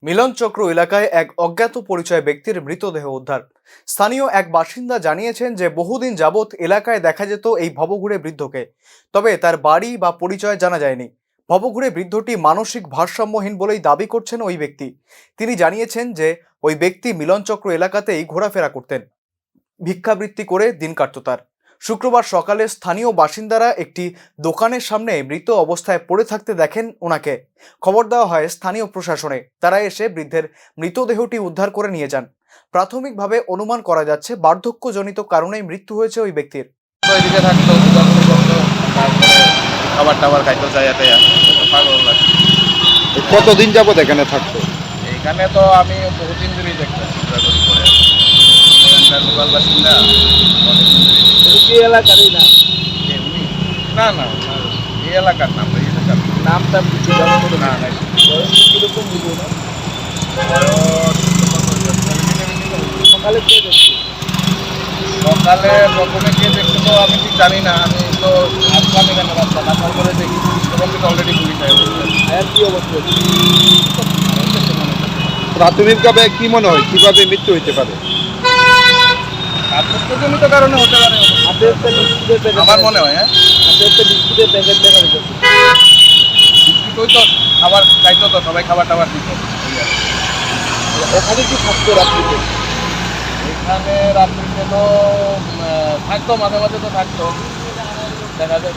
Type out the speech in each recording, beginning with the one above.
মিলনচক্র এলাকায় এক অজ্ঞাত পরিচয় ব্যক্তির মৃতদেহ উদ্ধার। স্থানীয় এক বাসিন্দা জানিয়েছেন যে বহুদিন যাবৎ এলাকায় দেখা যেত এই ভবঘুরে বৃদ্ধকে, তবে তার বাড়ি বা পরিচয় জানা যায়নি। ভবঘুরে বৃদ্ধটি মানসিক ভারসাম্যহীন বলেই দাবি করছেন ওই ব্যক্তি। তিনি জানিয়েছেন যে ওই ব্যক্তি মিলনচক্র এলাকাতেই ঘোরাফেরা করতেন, ভিক্ষাবৃত্তি করে দিন কাটত তার। শুক্রবার সকালে স্থানীয় বাসিন্দারা একটি দোকানের সামনে মৃত অবস্থায় পড়ে থাকতে দেখেন ওনাকে। খবর দেওয়া হয় স্থানীয় প্রশাসনে। তারা এসে বৃদ্ধের মৃতদেহটি উদ্ধার করে নিয়ে যান। প্রাথমিকভাবে অনুমান করা যাচ্ছে বার্ধক্যজনিত কারণেই মৃত্যু হয়েছে ওই ব্যক্তির। তো এদিকে থাকতো ঘোরাঘুরি করতো, তারপরে খাবার টাবার খাইতো চাইয়া টাইয়া, তো পাগল লাগে। কতদিন যাবত এখানে থাকতো? এইখানে তো আমি বহুদিন ধরেই দেখতেছি ঘোরাঘুরি করে, এখানকার লোকাল বাসিন্দা অনেকদিন ধরেই দেখতেছি। কি এলাকারই না? উনি না না না, এই এলাকার নাম এই এলাকার নামটা কিছু জানো তো না না? না। কিরকম বুঝো না? বয়স সকালে কে দেখছি? সকালে প্রথমে কে দেখতে তো আমি ঠিক জানি না, আমি তো আসলাম এখানে রাস্তা আসার পরে দেখি তখন থেকে অলরেডি পুলিশ আর কি অবস্থা হচ্ছে? প্রাথমিকভাবে কি মনে হয় কিভাবে মৃত্যু হইতে পারে? আত্মজনিত কারণে হতে পারে হাতে একটা বিস্কুটের প্যাকেট, আমার মনে হয়। হ্যাঁ, হাতে একটা বিস্কুটের প্যাকেট দেখা যাচ্ছে। বিস্কুট ওই তো খাবার খাইতো, তো সবাই খাবার টাবার দিত। ওখানে কি থাকতো রাত্রিতে? এখানে রাত্রিতে তো থাকতো, মাঝে মাঝে তো থাকতো, দেখা যায়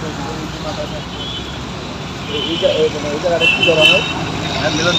মাথায় থাকতো। এই জায়গাটা কি ধরা হয়? হ্যাঁ, মিলন